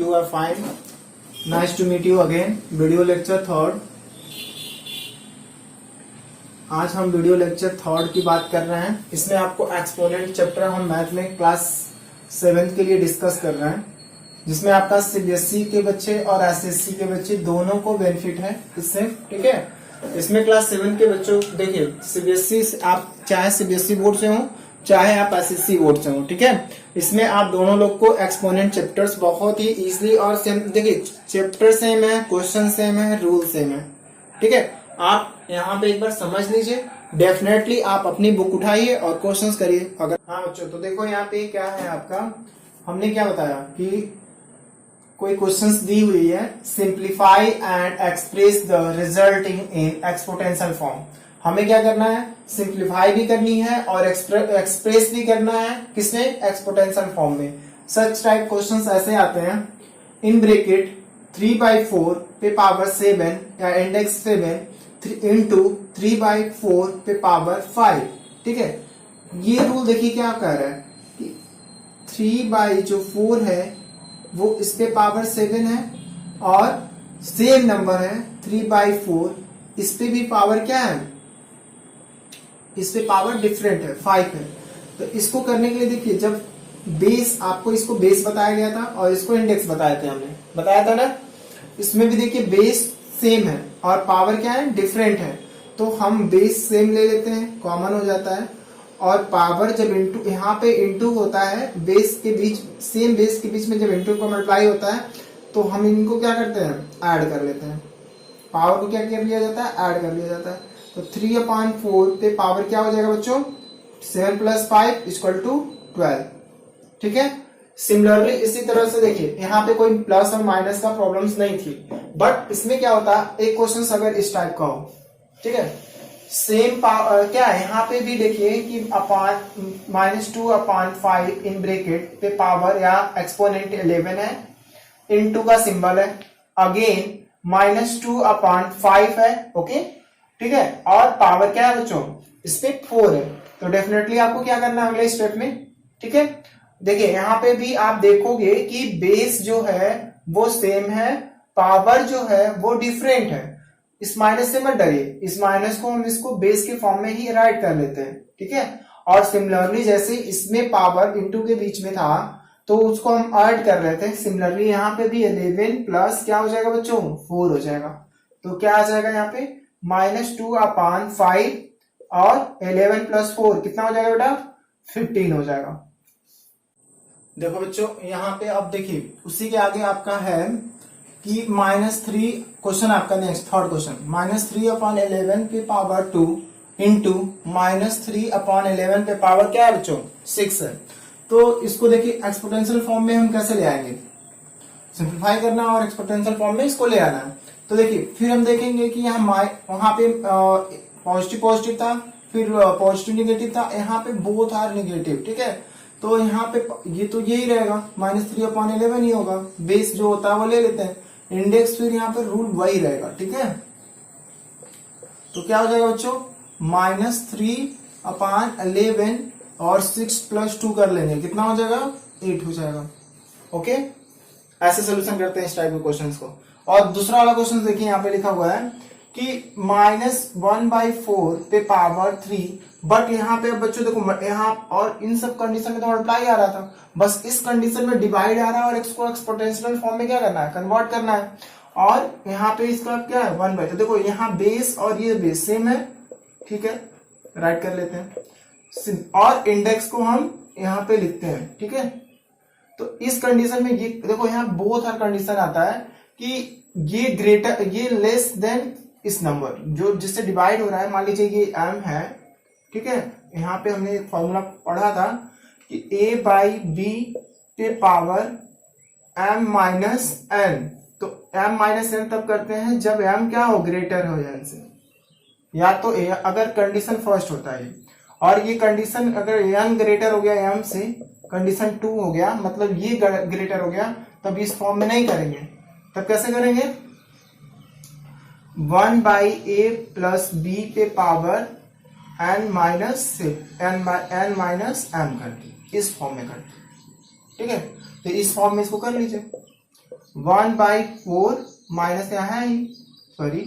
You are fine. Nice to meet you again. Video lecture third. आज हम video lecture third की बात कर रहे हैं. इसमें आपको एक्सपोनेंट चैप्टर हम मैथ में क्लास 7 के लिए डिस्कस कर रहे हैं, जिसमें आपका सीबीएसई के बच्चे और एसएससी के बच्चे दोनों को बेनिफिट है इससे. ठीक है, इसमें क्लास 7 के बच्चों देखिए, सीबीएसई आप चाहे सीबीएसई बोर्ड से हो चाहे आप एसएससी बोर्ड से हो, ठीक है, इसमें आप दोनों लोग को एक्सपोनेंट चैप्टर्स बहुत ही इजीली और सेम, देखिए चैप्टर सेम है, क्वेश्चन सेम है, रूल सेम है. ठीक है, आप यहाँ पे एक बार समझ लीजिए. डेफिनेटली आप अपनी बुक उठाइए और क्वेश्चंस करिए. अगर हाँ बच्चों, तो देखो यहाँ पे क्या है आपका, हमने क्या बताया कि कोई क्वेश्चंस दी हुई है, simplify and express the resulting in exponential form. हमें क्या करना है, सिंप्लीफाई भी करनी है और एक्सप्रेस भी करना है. किसमें? एक्सपोनेंशियल फॉर्म में. सच टाइप क्वेश्चंस ऐसे आते हैं, इन ब्रैकेट 3/4 पे पावर 7 या इंडेक्स 7 इंटू 3/4 पे पावर 5. ठीक है, ये रूल देखिए क्या कह रहा है कि 3/4 है वो इस पे पावर 7 है और सेम नंबर है 3/4, इस पे भी पावर क्या है, इस पे पावर डिफरेंट है 5 है. तो इसको करने के लिए देखिए, जब बेस, आपको इसको बेस बताया गया था और इसको इंडेक्स बताया था, हमने बताया था ना, इसमें भी देखिए बेस सेम है और पावर क्या है, डिफरेंट है. तो हम बेस सेम ले लेते हैं, कॉमन हो जाता है, और पावर जब इंटू, यहाँ पे इंटू होता है बेस के बीच, सेम बेस के बीच में जब इंटू का मल्टीप्लाई होता है तो हम इनको क्या करते हैं, ऐड कर लेते हैं. पावर को क्या कर लिया जाता है, ऐड कर लिया जाता है. तो 3/4 पे पावर क्या हो जाएगा बच्चों, 7 + 5 = 12. ठीक है, सिमिलरली इसी तरह से देखिए, यहाँ पे कोई प्लस और माइनस का प्रॉब्लम्स नहीं थी, बट इसमें क्या होता है, एक क्वेश्चन अगर इस टाइप का हो, ठीक है, सेम क्या है, यहाँ पे भी देखिए कि -2/5 इन ब्रैकेट पे पावर या एक्सपोनेंट 11 है, इनटू का सिंबल है, अगेन -2/5 है. ओके, ठीक है, और पावर क्या है बच्चों, इस पे 4 है. तो डेफिनेटली आपको क्या करना है अगले स्टेप में. ठीक है, देखिए यहाँ पे भी आप देखोगे कि बेस जो है वो सेम है, पावर जो है वो डिफरेंट है. इस माइनस से मत डरिए, इस माइनस को हम इसको बेस के फॉर्म में ही राइट कर लेते हैं. ठीक है, और सिमिलरली जैसे इसमें पावर इंटू के बीच में था तो उसको हम ऐड कर रहे थे, सिमिलरली यहाँ पे भी 11 प्लस क्या हो जाएगा बच्चों, 4 हो जाएगा. तो क्या आ जाएगा यहाँ पे, -2/5 और 11 + 4 कितना हो जाएगा बेटा, 15 हो जाएगा. देखो बच्चों यहाँ पे अब देखिए, उसी के आगे आपका है कि -3 क्वेश्चन, आपका नेक्स्ट थर्ड क्वेश्चन, -3/11 पे पावर 2 इंटू -3/11 पे पावर क्या है बच्चों, 6 है. तो इसको देखिए एक्सपोनेंशियल फॉर्म में हम कैसे ले आएंगे, सिंप्लीफाई करना और एक्सपोनेंशियल फॉर्म में इसको ले आना है. तो देखिए फिर हम देखेंगे कि यहाँ वहां पे पॉजिटिव था, फिर पॉजिटिव निगेटिव था, यहाँ पे बोथ आर निगेटिव. ठीक है, तो यहाँ पे ये तो यही रहेगा, -3/11 ही होगा, बेस जो होता है वो ले लेते हैं, इंडेक्स फिर यहाँ पे रूल वही रहेगा. ठीक है, तो क्या हो जाएगा बच्चों, -3/11 और 6 + 2 कर लेंगे, कितना हो जाएगा, 8 हो जाएगा. ओके, ऐसे सोल्यूशन करते हैं इस टाइप के क्वेश्चंस को. और दूसरा वाला क्वेश्चन देखिए, यहाँ पे लिखा हुआ है कि -1/4 पे पावर 3, बट यहाँ पे बच्चों देखो, यहाँ और इन सब कंडीशन में तो मल्टीप्लाई आ रहा था, बस इस कंडीशन में डिवाइड आ रहा है और इसको एक्सपोनेंशियल फॉर्म में क्या करना है, कन्वर्ट करना है. और यहाँ पे इसका क्या है, 1/, तो देखो यहाँ बेस और ये बेस सेम है. ठीक है, राइट कर लेते हैं, और इंडेक्स को हम यहाँ पे लिखते हैं. ठीक है, तो इस कंडीशन में ये देखो, यहाँ बोथ हर कंडीशन आता है कि ये ग्रेटर, ये लेस देन इस नंबर जो जिससे डिवाइड हो रहा है. मान लीजिए ये m है, ठीक है, यहाँ पे हमने एक फॉर्मूला पढ़ा था कि a/b पे पावर m-n. तो m-n तब करते हैं जब m क्या हो, ग्रेटर हो n से, या तो अगर कंडीशन फर्स्ट होता है, और ये कंडीशन अगर n ग्रेटर हो गया m से, कंडीशन 2 हो गया, मतलब ये ग्रेटर हो गया, तब इस फॉर्म में नहीं करेंगे. तब कैसे करेंगे, 1/a + b पे पावर n-m करके, इस फॉर्म में करके. ठीक है, तो इस फॉर्म में इसको कर लीजिए. 1/4 माइनस यहाँ है, सॉरी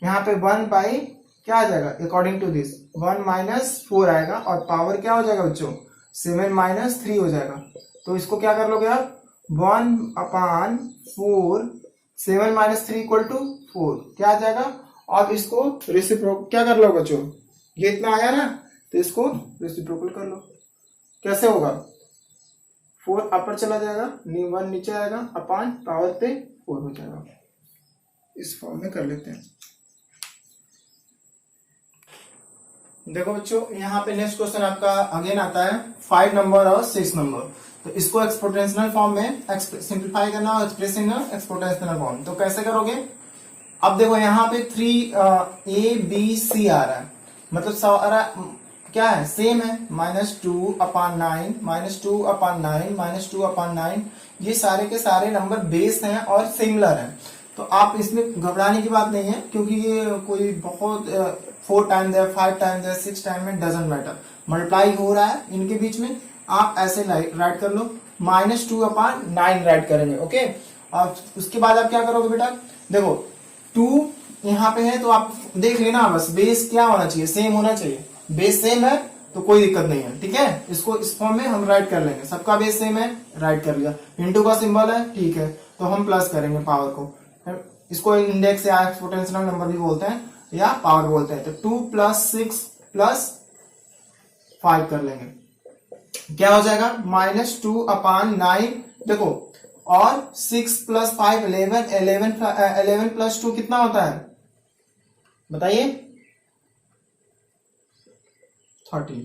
यहाँ पे 1 क्या आ जाएगा अकॉर्डिंग टू दिस 1 - 4 आएगा और पावर क्या हो जाएगा बच्चों 7 - 3 हो जाएगा। तो इसको क्या कर लोगे आप 1/4 7 - 3 = 4 क्या आ जाएगा। अब इसको रेसिप्रोकल क्या कर लो बच्चों, ये इतना आया ना तो इसको रेसिप्रोकल कर लो। कैसे होगा 4 अपर चला जाएगा 1 नीचे आएगा अपान पावर पे 4 हो जाएगा। इस फॉर्म में कर लेते हैं। देखो बच्चों यहाँ पे नेक्स्ट क्वेश्चन आपका अगेन आता है 5 नंबर और 6 नंबर। तो इसको एक्सपोनेंशियल फॉर्म में सिंप्लीफाई करना और एक्सप्रेस इन एक्सपोनेंशियल फॉर्म। तो कैसे करोगे, अब देखो यहाँ पे 3a b c आ रहा है, मतलब सारा क्या है सेम है -2/9 -2/9 -2/9 ये सारे के सारे नंबर बेस हैं और सिमिलर हैं। तो आप इसमें घबराने की बात नहीं है क्योंकि ये कोई बहुत 4 टाइम्स है 5 टाइम्स है 6 टाइम में डजंट मैटर, मल्टीप्लाई हो रहा है इनके बीच में। आप ऐसे राइट कर लो -2/9 राइट करेंगे। ओके, और उसके बाद आप क्या करोगे बेटा, देखो 2 यहाँ पे है तो आप देख लेना बस बेस क्या होना चाहिए, सेम होना चाहिए। बेस सेम है तो कोई दिक्कत नहीं है, ठीक है। इसको इस फॉर्म में हम राइट कर लेंगे, सबका बेस सेम है राइट कर लिया, इंटू का सिंबल है ठीक है, तो हम प्लस करेंगे पावर को, इसको इंडेक्स या एक्सपोनेंशियल नंबर भी बोलते हैं या पावर बोलते हैं। तो 2 + 6 + 5 कर लेंगे, क्या हो जाएगा -2/9 देखो, और 6 + 5 11 + 2 कितना होता है बताइए 13।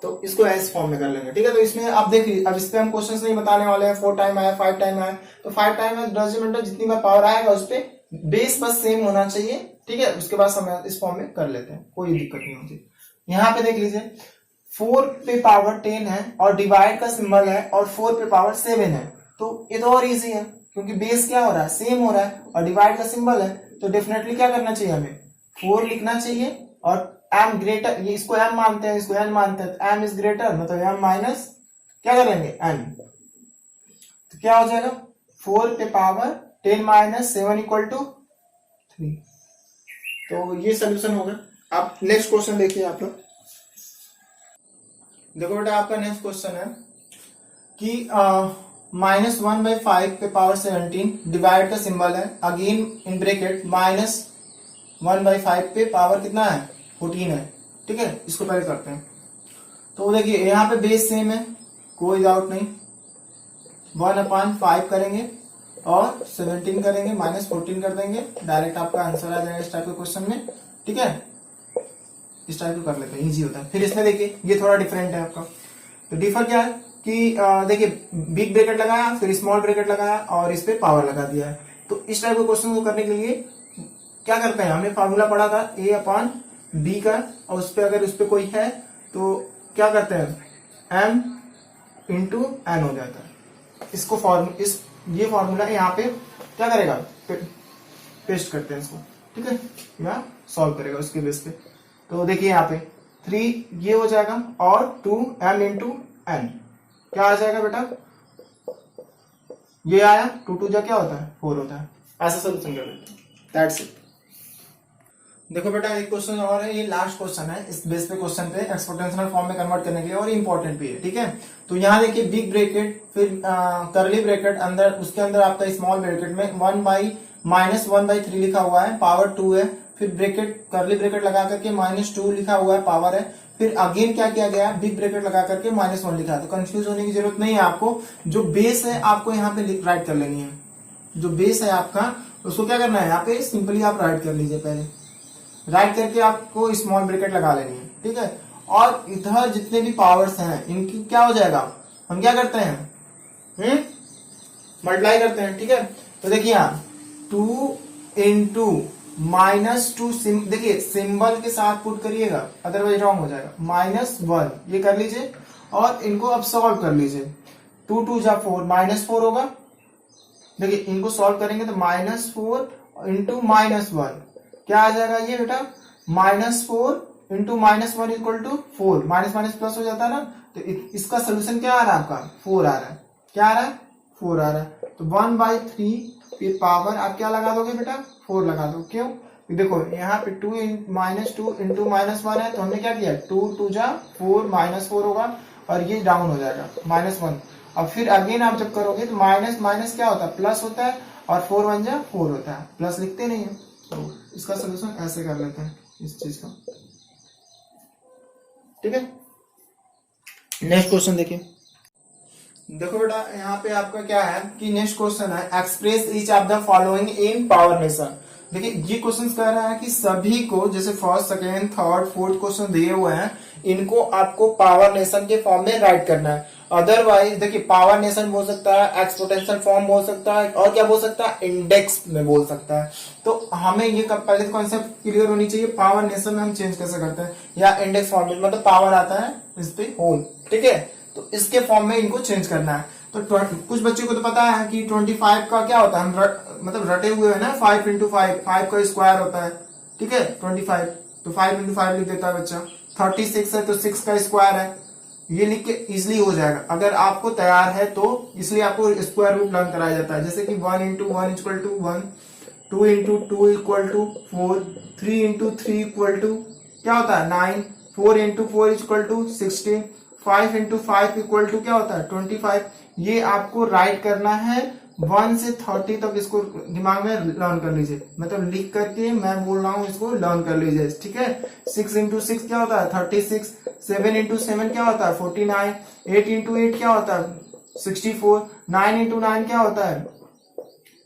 तो इसको इस फॉर्म में कर लेंगे, ठीक है। तो इसमें आप देखिए, अब इस पे हम क्वेश्चंस नहीं बताने वाले हैं, 4 टाइम आया 5 टाइम आया, तो 5 टाइम में डजमेंट जितनी बार पावर आएगा उस पे बेस बस सेम होना चाहिए, ठीक है। उसके बाद हम इस फॉर्म में कर लेते हैं, कोई दिक्कत नहीं होती। यहाँ पे देख लीजिए 4 पे पावर 10 है और डिवाइड का सिंबल है और 4 पे पावर 7 है, तो ये तो और इजी है क्योंकि बेस क्या हो रहा है सेम हो रहा है और डिवाइड का सिंबल है, तो डेफिनेटली क्या करना चाहिए हमें 4 लिखना चाहिए। और m ग्रेटर, ये इसको m मानते हैं इसको n मानते हैं, तो m इज ग्रेटर मतलब m माइनस क्या करेंगे n, तो क्या हो जाएगा 4 पे पावर 10 - 7 = 3। तो ये सोल्यूशन होगा। आप नेक्स्ट क्वेश्चन देखिए आप लोग। देखो बेटा आपका नेक्स्ट क्वेश्चन है कि -1/5 पे पावर 17 डिवाइड का सिंबल है, अगेन इन ब्रैकेट -1/5 पे पावर कितना है 14 है, ठीक है। इसको पहले करते हैं। तो देखिए यहाँ पे बेस सेम है, कोई डाउट नहीं, 1/5 करेंगे और 17 करेंगे -14 कर देंगे, डायरेक्ट आपका आंसर आ जाएगा इस टाइप के क्वेश्चन में, ठीक है। इस टाइप को कर लेते हैं, इजी होता है। फिर इसमें देखिए ये थोड़ा डिफरेंट है आपका, तो डिफर क्या है कि देखिए बिग ब्रैकेट लगाया फिर स्मॉल ब्रैकेट लगाया और इस पे पावर लगा दिया है। तो इस टाइप के क्वेश्चन को करने के लिए क्या करते हैं, हमने फार्मूला पढ़ा था a/b का, और उस पे अगर उस पे कोई है तो क्या करते हैं m × n हो जाता है। इसको ये फॉर्मूला यहाँ पे क्या करेगा पेस्ट करते हैं इसको, ठीक है, या सॉल्व करेगा उसके बेस पे। तो देखिए यहाँ पे 3 ये हो जाएगा और 2m × n क्या आ जाएगा बेटा, ये आया 2 2 जा क्या होता है 4 होता है। ऐसा सोल्यूशन कर लेते हैं, दैट्स इट। देखो बेटा एक क्वेश्चन और है, ये लास्ट क्वेश्चन है इस बेस पे क्वेश्चन पे एक्सपोनेंशियल फॉर्म में कन्वर्ट करने के लिए, और इंपॉर्टेंट भी है, ठीक है। तो यहाँ देखिए बिग ब्रैकेट फिर करली ब्रैकेट अंदर, उसके अंदर आपका स्मॉल ब्रैकेट में 1/-1/3 लिखा हुआ है, पावर 2 है, फिर ब्रैकेट करली ब्रैकेट लगा करके -2 लिखा हुआ है, पावर है, फिर अगेन क्या किया गया है बिग ब्रैकेट लगा करके -1 लिखा है। तो कंफ्यूज होने की जरूरत नहीं है आपको, जो बेस है आपको यहाँ पे राइट कर लेनी है, जो बेस है आपका उसको क्या करना है यहाँ पे सिंपली आप राइट कर लीजिए, पहले राइट करके आपको स्मॉल ब्रैकेट लगा लेनी है, ठीक है। और इधर जितने भी पावर्स हैं इनकी क्या हो जाएगा, हम क्या करते हैं मल्टीप्लाई करते हैं, ठीक है। तो देखिए यहाँ 2 × -2 देखिए सिंबल के साथ पुट करिएगा अदरवाइज रॉन्ग हो जाएगा, -1 ये कर लीजिए और इनको अब सॉल्व कर लीजिए। 2 2 जा 4 -4 होगा, देखिए इनको सॉल्व करेंगे तो -4 × -1 क्या आ जाएगा ये बेटा -4 × -1 = 4, माइनस प्लस हो जाता है ना। तो इसका सोल्यूशन क्या आ रहा है आपका 4 आ रहा है, क्या आ रहा है 4 आ रहा है। तो 1/3 पे पावर आप क्या लगा दोगे बेटा, 4 लगा दो। क्यों, देखो यहाँ पे 2 -2 इंटू -1 है, तो हमने क्या किया, 2 2 जा 4 -4 होगा और ये डाउन हो जाएगा -1। और फिर अगेन आप जब करोगे तो माइनस माइनस क्या होता है, प्लस होता है, और 4 1 जा 4 होता है, प्लस लिखते नहीं है। तो इसका सोल्यूशन ऐसे कर लेते हैं इस चीज का, ठीक है। नेक्स्ट क्वेश्चन देखिए, देखो बेटा यहाँ पे आपका क्या है कि नेक्स्ट क्वेश्चन है express each of the following in power nation. देखिए ये क्वेश्चन कह रहा है कि सभी को, जैसे first second third fourth question दिए हुए हैं, इनको आपको पावर नेशन के फॉर्म में राइट करना है। अदरवाइज देखिए पावर नेशन बोल सकता है, एक्सपोनेंशियल फॉर्म बोल सकता है, और क्या बोल सकता है, इंडेक्स में बोल सकता है। तो हमें ये पहले कॉन्सेप्ट क्लियर होनी चाहिए, पावर नेशन में हम चेंज कैसे करते हैं, या इंडेक्स फॉर्म में, मतलब पावर आता है इस पे होल, ठीक है, तो इसके फॉर्म में इनको चेंज करना है। तो कुछ बच्चों को तो पता है कि 25 का क्या होता है, हम मतलब रटे हुए है ना, 5 इंटू 5 का स्क्वायर होता है, ठीक है 25, तो 5 इंटू 5 लिख देता है बच्चा। 36 है तो 6 का स्क्वायर है, ये लिख के इजिली हो जाएगा अगर आपको तैयार है तो, इसलिए आपको स्क्वायर रूट लर्न कराया जाता है। जैसे कि 1 into 1 equal to 1, 2 into 2 equal to 4, 3 into 3 equal to क्या होता है 9, 4 into 4 equal to 16, 5 into 5 equal to क्या होता है 25। ये आपको राइट करना है 1 से 30 तक, इसको दिमाग में लर्न कर लीजिए, मतलब लिख करके मैं बोल रहा हूँ इसको लर्न कर लीजिए, ठीक है। 6 इंटू 6 क्या होता है 36, 7 इंटू 7 क्या होता है 49, 8 इंटू 8 क्या होता है 64, 9 इंटू 9 क्या होता है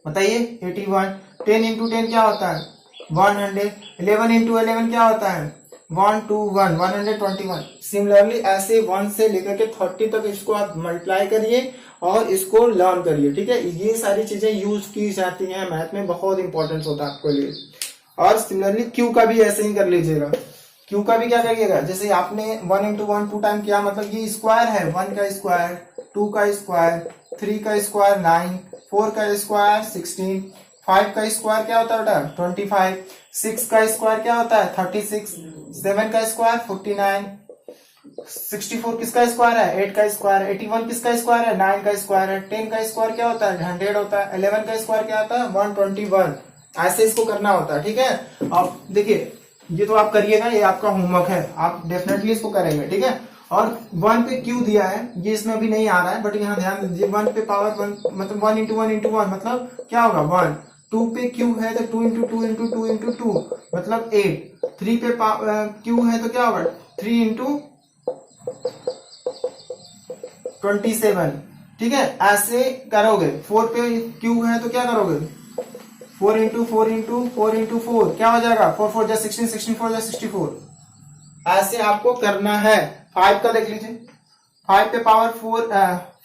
बताइए 81, 10 इंटू 10 क्या होता है 100, 11 इंटू 11 क्या होता है 121, 121। सिमिलरली ऐसे 1 से लेकर के 30 तक इसको आप मल्टीप्लाई करिए और इसको लर्न करिए, ठीक है। ये सारी चीजें यूज की जाती हैं मैथ में, बहुत इंपॉर्टेंट होता है आपके लिए। और सिमिलरली क्यू का भी ऐसे ही कर लीजिएगा। क्यू का भी क्या करिएगा, जैसे आपने 1 इंटू 1 2 टाइम किया, मतलब ये स्क्वायर है, 1 का स्क्वायर, 2 का स्क्वायर, 3 का स्क्वायर 9, 4 का स्क्वायर 16, 5 का स्क्वायर क्या होता है बेटा 25, 6 का स्क्वायर क्या होता है 36, 7 का स्क्वायर 49, 64 किसका स्क्वायर है 8 का स्क्वायर, 81 किसका स्क्वायर है 9 का स्क्वायर है, 10 का स्क्वायर क्या होता है 100 होता है, 11 का स्क्वायर क्या होता है 121। ऐसे इसको करना होता है, ठीक है। अब देखिए ये तो आप करिएगा, ये आपका होमवर्क है, आप डेफिनेटली इसको करेंगे, ठीक है। और 1 पे क्यू दिया है, ये इसमें अभी नहीं आ रहा है, बट यहाँ ध्यान दीजिए 1 पे पावर 1 मतलब 1 इंटू 1 इंटू 1 मतलब क्या होगा 1, 2 पे क्यू है तो 2 इंटू 2 इंटू 2 इंटू 2 मतलब 8, 3 पे क्यू है तो क्या होगा 3 इंटू 27, ठीक है। ऐसे करोगे। 4 पे क्यू है तो क्या करोगे 4 इंटू 4 इंटू 4 इंटू 4 क्या हो जाएगा 4 4 जा 16, 16 4 जा 64। ऐसे आपको करना है। 5 का देख लीजिए, 5 पे पावर 4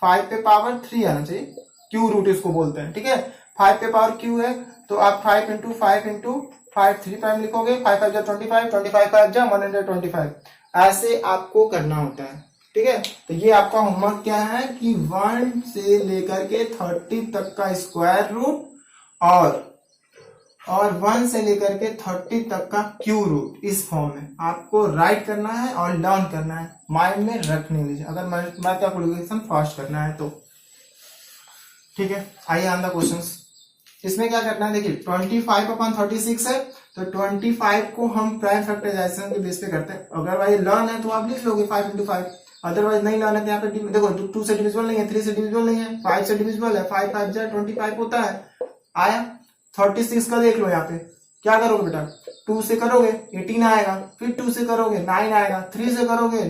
5 पे पावर 3 आना चाहिए, क्यू रूट इसको बोलते हैं, ठीक है। 5 पे पावर क्यू है तो आप 5 इंटू 5 इंटू 5 3 टाइम लिखोगे, 5 5 जा 25, 25 5 जा 125। ऐसे आपको करना होता है, ठीक है। तो ये आपका होमवर्क क्या है कि 1 से लेकर के 30 तक का स्क्वायर रूट और 1 से लेकर के 30 तक का क्यू रूट इस फॉर्म में आपको राइट करना है और लर्न करना है, माइंड में रखने लीजिए अगर मैथ कैलकुलेशन फास्ट करना है तो, ठीक है। आइए आन द क्वेश्चंस। इसमें क्या करना है देखिए 25/36 है तो 25 को हम प्राइम फैक्टराइजेशन के बेस पे करते हैं। अगर भाई लर्न है तो आप लिख लोगे 5 इंटू 5, अदरवाइज नहीं लर्न है तो यहाँ पे देखो 2 से डिविजिबल नहीं है, 3 से डिविजिबल नहीं है, 5 से डिविजिबल है, 5 5 जा 25 होता है। आया 36 का देख लो, यहाँ पे क्या करोगे बेटा 2 से करोगे 18 आएगा, फिर 2 से करोगे 9 आएगा, 3 से करोगे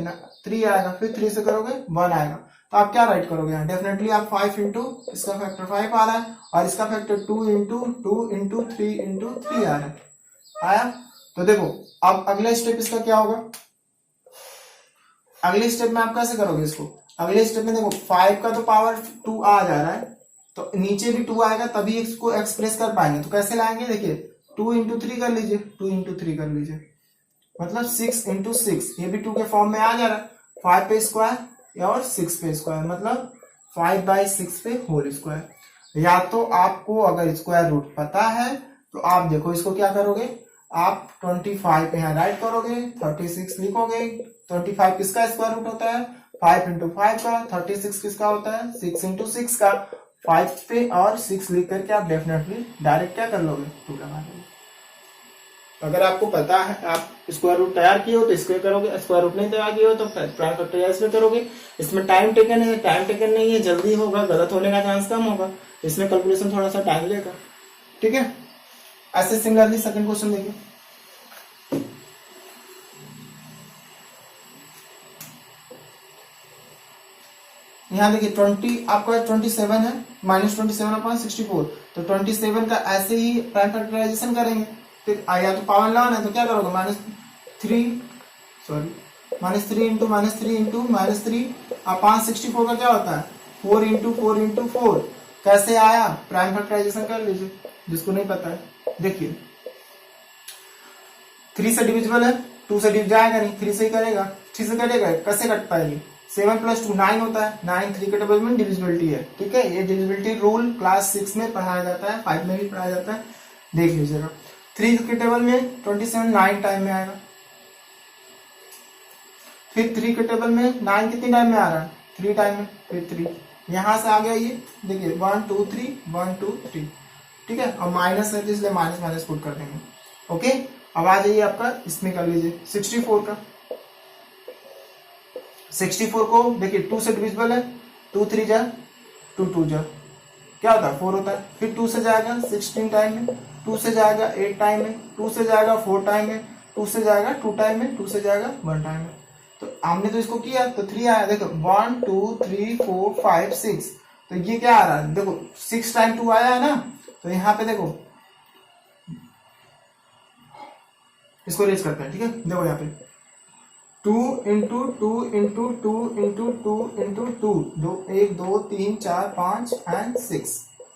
3 आएगा, फिर 3 से करोगे 1 आएगा। तो आप क्या राइट करोगे यहाँ, डेफिनेटली आप 5 इंटू इसका फैक्टर 5 आ रहा है और इसका फैक्टर 2 इंटू 2 इंटू 3 इंटू 3 आ रहा है। आया। तो देखो अब अगला स्टेप इसका क्या होगा, अगले स्टेप में आप कैसे करोगे इसको, अगले स्टेप में देखो 5 का तो पावर 2 आ जा रहा है तो नीचे भी 2 आएगा तभी इसको एक्सप्रेस कर पाएंगे। तो कैसे लाएंगे देखिए 2 इंटू 3 कर लीजिए, 2 इंटू 3 कर लीजिए मतलब 6 इंटू 6, ये भी 2 के फॉर्म में आ जा रहा है। 5 पे स्क्वायर और 6 पे स्क्वायर मतलब 5/6 पे होल स्क्वायर। या तो आपको अगर स्क्वायर रूट पता है तो आप देखो इसको क्या करोगे, आप 25 पे यहाँ राइट करोगे, 36 लिखोगे। 25 किसका स्क्वायर रूट होता है 5 इंटू 5 का, 36 किसका होता है 6 इंटू 6 का। 5 पे और 6 लिख करके आप डेफिनेटली डायरेक्ट क्या कर लोगे, 2 लगा दोगे। अगर आपको पता है, आप स्क्वायर रूट तैयार किए हो तो स्क्वायर करोगे, स्क्वायर रूट नहीं तैयार किए हो तो प्राइम फैक्टराइज में करोगे। इसमें टाइम टेकन है, टाइम टेकन नहीं है, जल्दी होगा, गलत होने का चांस कम होगा, इसमें कैलकुलेशन थोड़ा सा टाइम लेगा। ठीक है, ऐसे सिमिलरली सेकंड क्वेश्चन देखिए। यहाँ देखिए 20 आपका 27 है, -27/64, तो 27 का ऐसे ही प्राइम फैक्टराइजेशन करेंगे। फिर या तो पावर लाना है तो क्या करोगे, -3 इंटू -3/64 का क्या होता है, 4 इंटू 4। कैसे आया, प्राइम फैक्टराइजेशन कर लीजिए जिसको नहीं पता है। देखिए 3 से डिविजिबल है, 2 से डिव जाएगा नहीं, 3 से ही करेगा, 3 से करेगा, कैसे कट पाएगी, 7 + 2 9 होता है, 9 3 के टेबल में डिविजिबिलिटी है। ठीक है, ये डिविजिबिलिटी रूल क्लास 6 में पढ़ाया जाता है, 5 में भी पढ़ाया जाता है, देख लीजिएगा। 3 के टेबल में 27 9 टाइम में आएगा, फिर 3 के टेबल में 9 कितनी टाइम में आ रहा है, 3 टाइम में, फिर 3 यहां से आ गया, ये देखिए 1 2 3 1 2 3। ठीक है, और माइनस है तो इसलिए माइनस माइनस पुट कर देंगे। ओके, अब आ जाइए आपका इसमें कर लीजिए 64 का। 64 को देखिए 2 से डिविजिबल है, 2 3 जा 2 2 जा क्या होता है, 4 होता है। फिर 2 से जाएगा 16 टाइम में, 2 से जाएगा 8 टाइम में, 2 से जाएगा 4 टाइम में, 2 से जाएगा 2 टाइम में, 2 से जाएगा 1 टाइम में। तो हमने तो इसको किया तो 3 आया, देखो 1 2 3 4 5 6, तो ये क्या आ रहा है, देखो 6 टाइम 2 आया है ना, तो यहाँ पे देखो इसको रेज करते हैं। ठीक है, देखो यहाँ पे 2 into 2 into 2 into 2 into 2 1 2 3 4 5 and 6,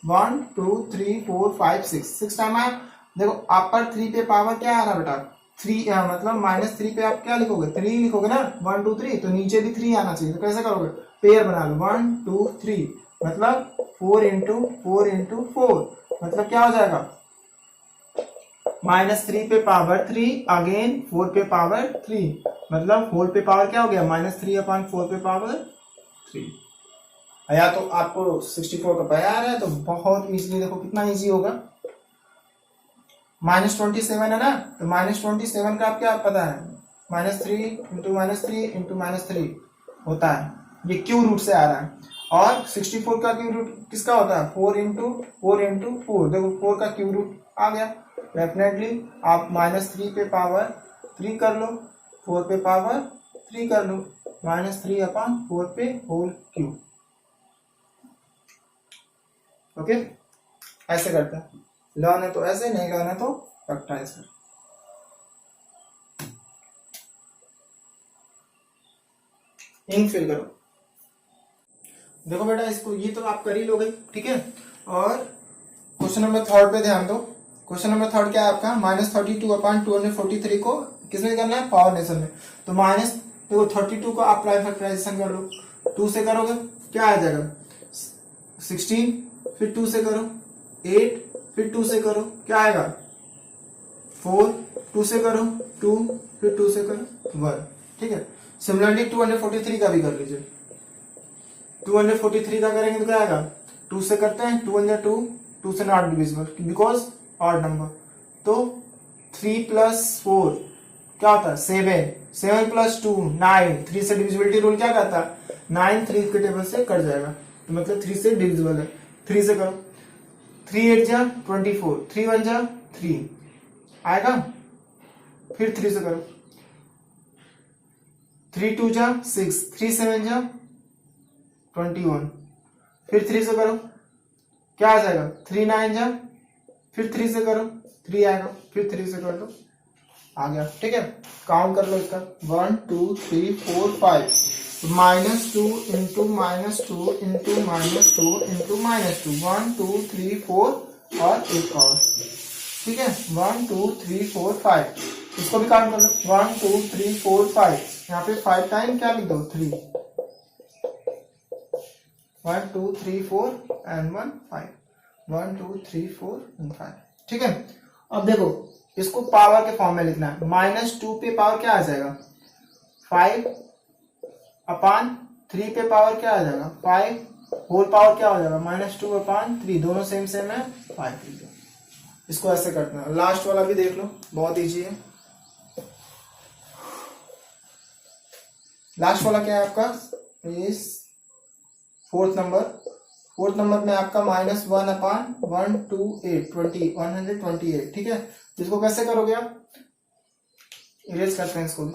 1 2 3 4 5 6 time आया। देखो आप पर 3 पे पावर क्या आ रहा है बेटा, 3 मतलब -3 पे आप क्या लिखोगे, 3 लिखोगे ना, 1 2 3, तो नीचे भी 3 आना चाहिए। तो कैसे करोगे, पेयर बना लो, 1 2 3 मतलब 4 इंटू 4 मतलब क्या हो जाएगा, -3 पे पावर 3 अगेन 4 पे पावर 3, मतलब 4 पे पावर क्या हो गया, -3/4 पे पावर 3। या तो आपको 64 का पता आ रहा है तो बहुत इजीली, देखो कितना इजी होगा, -27 है ना, तो -27 का आप क्या पता है, -3 इंटू -3 होता है, ये क्यू रूट से आ रहा है। और 64 का क्यू रूट किसका होता है, 4 इंटू 4, देखो 4 का क्यू रूट आ गया। डेफिनेटली आप -3 पे पावर 3 कर लो, 4 पे पावर 3 कर लो, -3/4 पे होल क्यूब। ओके, ऐसे करते हैं, लर्न है तो ऐसे, नहीं लर्न है तो फैक्टराइज कर। इंक फिल करो। देखो बेटा, इसको ये तो आप कर ही लोगे। ठीक है, और क्वेश्चन नंबर 3 पे ध्यान दो। क्वेश्चन नंबर 3 क्या है आपका, -32/243 को किसमें करना है, पावर नेशन में। तो देखो 32 को आप प्राइम फैक्टराइजेशन कर लो, 2 से करोगे क्या आ जाएगा, 16, फिर 2 से करो 8, फिर 2 से करो क्या आएगा, 4, 2 से करो 2, फिर 2 से करो 1। ठीक है, सिमिलरली 243 का भी कर लीजिए। 243 का करेंगे तो क्या आएगा, 2 से करते हैं, 2 1 2, 2 से not divisible because odd number. तो 3 + 4 क्या होता है, 7, 7 + 2 9, 3 से डिविजिबिलिटी रूल क्या कहता है, 9 3 के टेबल से कट जाएगा, तो मतलब 3 से डिविजिबल है। 3 से करो, 3 8 जा 24, 3 1 जा 3 आएगा, फिर 3 से करो, 3 2 जा 6, 3 7 जा 21, फिर 3 से करो क्या आ जाएगा, 3 9 जा, फिर 3 से करो 3 आएगा, फिर 3 से कर दो, आ गया। ठीक है, काउंट कर लो इसका, 1 2 3 4 5, -2 इंटू -2 इंटू -2 इंटू -2, 1 2 3 4 और एक और। ठीक है, 1 2 3 4 5, इसको भी काउंट कर लो, 1 2 3 4 5, यहाँ पे 5 टाइम क्या लिख दो, 3, 1 2 3 4 एंड 1 5, 1 2 3 4 एंड 5। ठीक है, अब देखो इसको पावर के फॉर्म में लिखना है, -2 पे पावर क्या आ जाएगा, 5/3 पे पावर क्या आ जाएगा, होल पावर क्या हो जाएगा -2/3, दोनों सेम सेम है 5। इसको ऐसे करते हैं। लास्ट वाला भी देख लो, बहुत इजी है। लास्ट वाला क्या है आपका, इस फोर्थ नंबर में आपका -1/128, ठीक है। इसको कैसे करोगे आप, इरेज करते हैं इसको भी।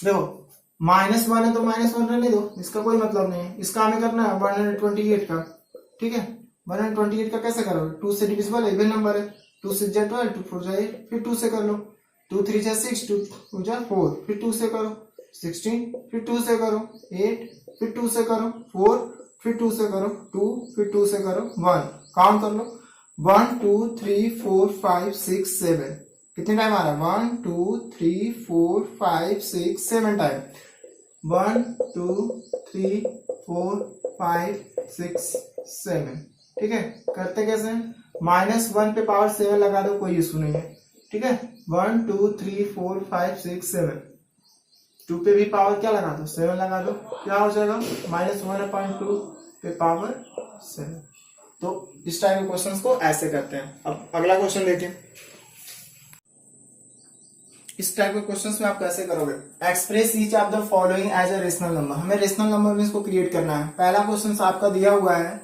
देखो -1 है तो -1 रहने दो, इसका कोई मतलब नहीं है। इसका हमें करना है 128 का, ठीक है। 128 का कैसे करोगे, 2 से डिविजिबल है, इवन नंबर है। 2 6 जा 12, 2 4 जा 8, फिर 2 से कर लो। 2 3 जा 6, 2 2 जा 4, फिर 2 से करो। 16, फिर 2 से करो। 8, फिर 2 से करो। 4, फिर 2 से करो। 2, फिर 2 से करो। 1, काउंट कर लो। 1 2 3 4 5 6 7, कितने टाइम आ रहा है, 1 2 3 4 5 6 7 टाइम। 1 2 3 4 5 6 7, ठीक है। करते कैसे, -1 पे पावर 7 लगा दो, कोई इशू नहीं है, ठीक है। 1 2 3 4 5 6 7, 2 पे भी पावर क्या लगा दो, 7 लगा दो, क्या हो जाएगा -1/2 पे पावर 7। तो इस टाइप के क्वेश्चंस को ऐसे करते हैं। अब अगला क्वेश्चन देखिए। इस टाइप के क्वेश्चंस में आप कैसे करोगे, express each of the following as a rational number. हमें रेशनल नंबर में इसको क्रिएट करना है। पहला क्वेश्चन आपका दिया हुआ है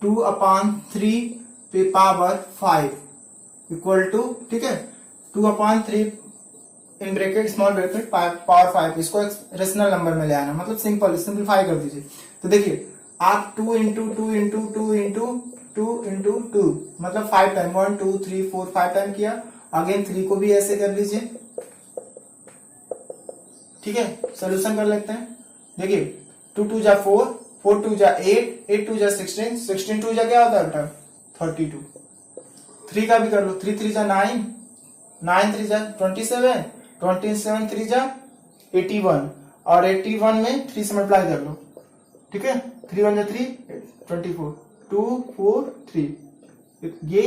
2/3 पे पावर 5 इक्वल टू, ठीक है, 2/3 in bracket small bracket power 5, इसको रेशनल नंबर में ले आना, मतलब सिंपल सिंप्लीफाई कर दीजिए। तो देखिए आप 2 इंटू 2 इंटू 2 इंटू 2 इंटू 2, मतलब 5 टाइम, 1 2 3 4 5 टाइम किया। अगेन 3 को भी ऐसे कर लीजिए, ठीक है। सोल्यूशन कर लेते हैं। देखिए 2 2 जा 4, 4 2 जा 8, 8 2 जा 16, 16 2 जा क्या होता है बेटा 32। 3 का भी कर लो, 3 3 जा 9, 9 3 जा 27, 27 3 जा 81, और 81 में 3 से मल्टीप्लाई कर लो, ठीक है। 3 1 जा 3, 24, 2 4 3, ये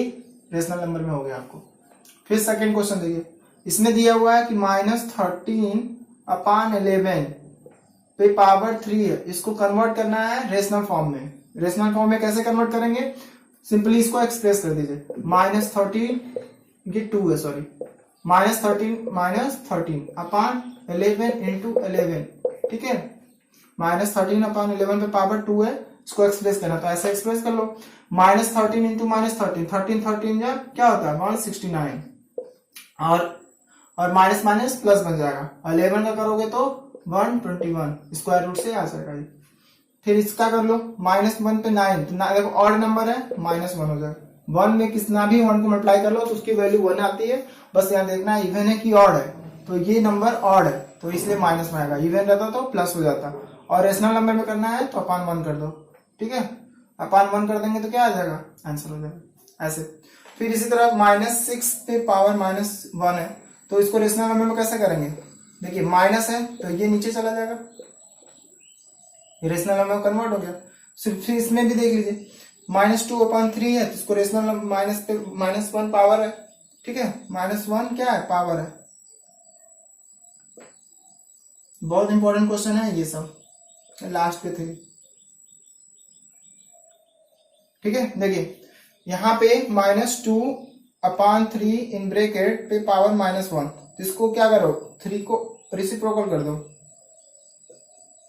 रेशनल नंबर में हो गया आपको। फिर सेकंड क्वेश्चन देखिए, इसमें दिया हुआ है कि -13/11 पे पावर 3 है, इसको कन्वर्ट करना है रेशनल फॉर्म में। रेशनल फॉर्म में कैसे कन्वर्ट करेंगे, सिंपली इसको एक्सप्रेस कर दीजिए। -13, ये 2 है सॉरी, -13/11 इंटू 11, ठीक है। -13/11 पे पावर 2 है, इसको एक्सप्रेस करना, तो ऐसे एक्सप्रेस कर लो। -13 इंटू -13, 13 13 जा क्या होता है 169, और माइनस माइनस प्लस बन जाएगा। 11 का करोगे तो 121, स्क्वायर रूट से आ जाएगा ये। फिर इसका कर लो, -1 पे 9, तो देखो ऑड नंबर है, -1 हो जाएगा। 1 में कितना भी 1 को मल्टीप्लाई कर लो तो उसकी वैल्यू 1 आती है। बस यहाँ देखना है इवन है कि ऑड है, तो ये नंबर ऑड है तो इसलिए माइनस में आएगा। इवन रहता तो प्लस हो जाता, और रेशनल नंबर में करना है तो अपान 1 कर दो, ठीक है। अपान 1 कर देंगे तो क्या आ जाएगा, आंसर हो जाएगा ऐसे। फिर इसी तरह -6 पे पावर -1 है, तो इसको रेशनल नंबर में कैसे करेंगे, देखिए माइनस है तो ये नीचे चला जाएगा, ये रेशनल नंबर में कन्वर्ट हो गया। फिर इसमें भी देख लीजिए -2/3 है, तो इसको रेशनल नंबर माइनस पे -1 पावर है, ठीक है। -1 क्या है, पावर है। बहुत इंपॉर्टेंट क्वेश्चन है ये सब, लास्ट पे थे, ठीक है। देखिए यहाँ पे -2/3 इन ब्रैकेट पे पावर -1, इसको क्या करो 3 को रेसिप्रोकल कर दो,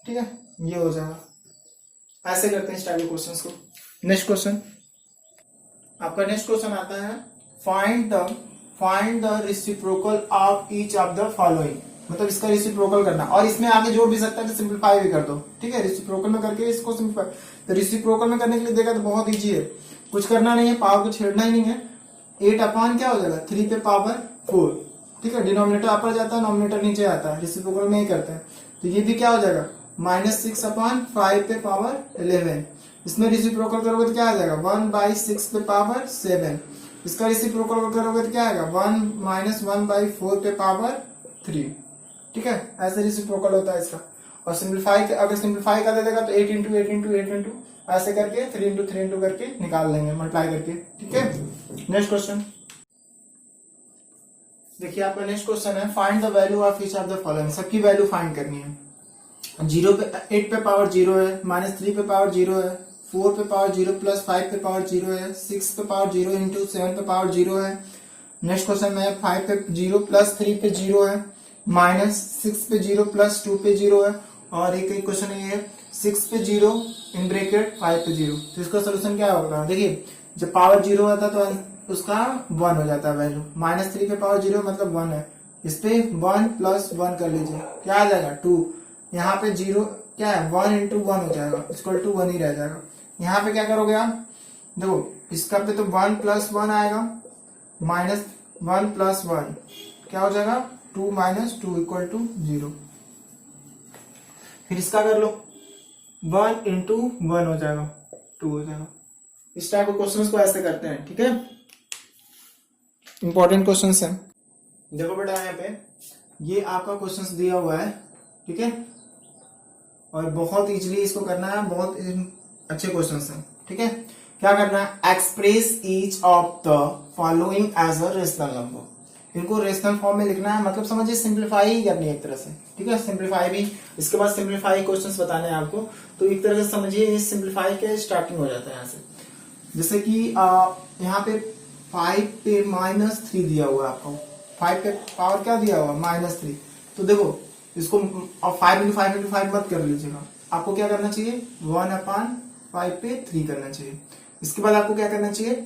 ठीक है, ये हो जाएगा। ऐसे करते हैं इस टाइप के क्वेश्चंस को। नेक्स्ट क्वेश्चन, आपका नेक्स्ट क्वेश्चन आता है find the reciprocal of each of the following, मतलब इसका रेसिप्रोकल करना, और इसमें आगे जोड़ भी सकता है तो सिंप्लीफाई भी कर दो, ठीक है। रेसिप्रोकल में करके इसको सिंप्लीफाई, तो रेसिप्रोकल में करने के लिए देखा तो बहुत इजी है, कुछ करना नहीं है, पावर को छेड़ना ही नहीं है। 8 अपान क्या हो जाएगा 3 पे पावर 4, ठीक है। डिनोमिनेटर ऊपर जाता है, नोमिनेटर नीचे आता है, रेसिप्रोकल में ही करते हैं। तो ये भी क्या हो जाएगा -6/5 पे पावर 11, इसमें रेसिप्रोकल करोगे तो क्या आ जाएगा 1/6 पे पावर 7, इसका रेसिप्रोकल करोगे तो क्या आएगा 1 पे पावर 3, ठीक है। ऐसे रेसिप्रोकल होता है इसका। और सिंप्लीफाई, अगर सिंप्लीफाई कर देगा तो 8 इंटू 8 इंटू 8 इंटू ऐसे करके 3 इंटू 3 इंटू करके निकाल लेंगे, मल्टीप्लाई करके, ठीक है। नेक्स्ट क्वेश्चन देखिए, आपका नेक्स्ट क्वेश्चन है find the value of each of the following, सबकी वैल्यू फाइंड करनी है। जीरो पे 8 पे पावर 0 है, -3 पे पावर 0 है, 4 पे पावर 0 प्लस 5 पे पावर 0 है, 6 पे पावर 0 इंटू 7 पे पावर 0 है। नेक्स्ट क्वेश्चन में 5 पे 0 प्लस 3 पे 0 है, -6 पे 0 प्लस 2 पे 0 है, और एक क्वेश्चन है 6 पे 0 इन ब्रैकेट 5 पे 0। तो इसका सोल्यूशन क्या होगा? देखिए जब पावर 0 होता है तो उसका 1 हो जाता है वैल्यू। -3 पे पावर 0 मतलब 1 है, इस पे 1 प्लस 1 कर लीजिए, क्या आ जाएगा 2। यहाँ पे 0 क्या है 1 इंटू 1 हो जाएगा, इक्वल टू 1 ही रह जाएगा। यहाँ पे क्या करोगे आप? देखो इसका पे तो 1 प्लस 1 आएगा, -1 प्लस 1 क्या हो जाएगा 2 माइनस 2 इक्वल टू 0। फिर इसका कर लो 1 इंटू 1 हो जाएगा 2 हो जाएगा। इस टाइप के क्वेश्चंस को ऐसे करते हैं, ठीक है। इंपॉर्टेंट क्वेश्चंस है। देखो बेटा यहाँ पे ये आपका क्वेश्चंस दिया हुआ है, ठीक है, और बहुत इजीली इसको करना है, बहुत अच्छे क्वेश्चंस हैं, ठीक है। क्या करना है? Express each of the following as a rational number. इनको रेशनल फॉर्म में लिखना है, मतलब समझिए सिंप्लीफाई ही करनी है एक तरह से, ठीक है। सिंप्लीफाई भी इसके बाद सिंप्लीफाई क्वेश्चंस बताने हैं आपको, तो एक तरह से समझिए सिंप्लीफाई के स्टार्टिंग हो जाता है यहाँ से। जैसे कि यहाँ पे 5 पे -3 दिया हुआ है आपको, 5 पे पावर क्या दिया हुआ -3। तो देखो इसको 5 इंटू 5 इंटू 5 मत कर लीजिएगा, आपको क्या करना चाहिए 1/5 पे 3 करना चाहिए। इसके बाद आपको क्या करना चाहिए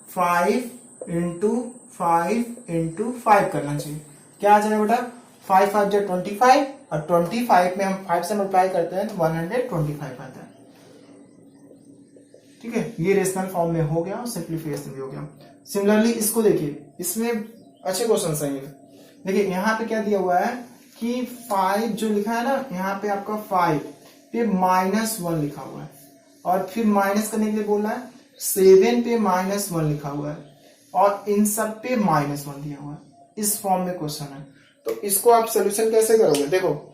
5 इंटू 5 इंटू 5 करना चाहिए। क्या आ जाएगा बेटा 5 5 जो 25, और 25 में हम 5 से मल्टीप्लाई करते हैं तो 125 आता है, ठीक है। ये रेशनल फॉर्म में हो गया और सिंप्लीफिकेशन भी हो गया। सिमिलरली इसको देखिए, इसमें अच्छे क्वेश्चन है। देखिए यहाँ पे क्या दिया हुआ है कि 5 जो लिखा है ना, यहाँ पे आपका 5 पे -1 लिखा हुआ है, और फिर माइनस करने के लिए बोल रहा है 7 पे -1 लिखा हुआ है, और इन सब पे -1 दिया हुआ है। इस फॉर्म में क्वेश्चन है, तो इसको आप सोल्यूशन कैसे करोगे? देखो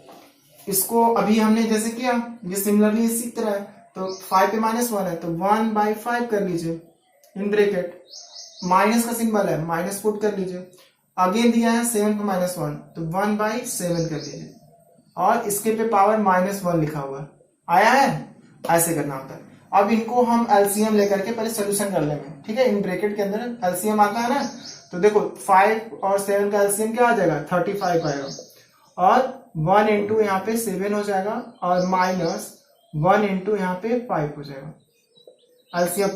इसको अभी हमने जैसे किया, ये सिमिलरली इसी तरह है। तो 5 पे -1 है तो 1/5 कर लीजिए इन ब्रैकेट, माइनस का सिंबल है माइनस पुट कर लीजिए। अगेन दिया है 7 पे -1 तो 1/7 कर लीजिए, और इसके पे पावर -1 लिखा हुआ है, आया है। ऐसे करना होता है। अब इनको हम एलसीएम लेकर के पहले सोल्यूशन कर लेंगे, ठीक है। इन ब्रैकेट के अंदर एलसीएम आता है ना, तो देखो 5 और 7 का एलसीएम क्या आ जाएगा 35 आएगा, और 1 इंटू यहाँ पे 7 हो जाएगा, और -1 इंटू यहाँ पे 5 हो जाएगा। एलसीएम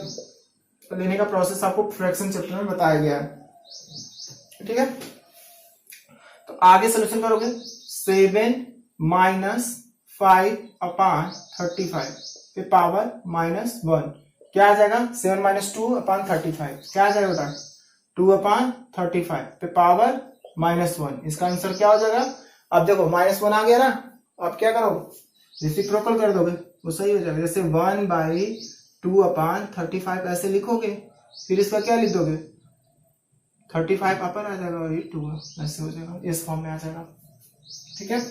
लेने का प्रोसेस आपको फ्रैक्शन चैप्टर में बताया गया है, ठीक है। तो आगे सोल्यूशन करोगे 7 - 5/35 पे पावर -1 क्या आ जाएगा 7 - 2/35 क्या आ जाएगा बेटा 2/35 पे पावर -1। इसका आंसर क्या हो जाएगा? अब देखो -1 आ गया ना, अब क्या करो रेसिप्रोकल कर दोगे, वो सही हो जाएगा। जैसे 1/2/35 ऐसे लिखोगे, फिर इसका क्या लिख दोगे 35 अपर आ जाएगा और ये 2 ऐसे हो जाएगा, इस फॉर्म में आ जाएगा, ठीक है।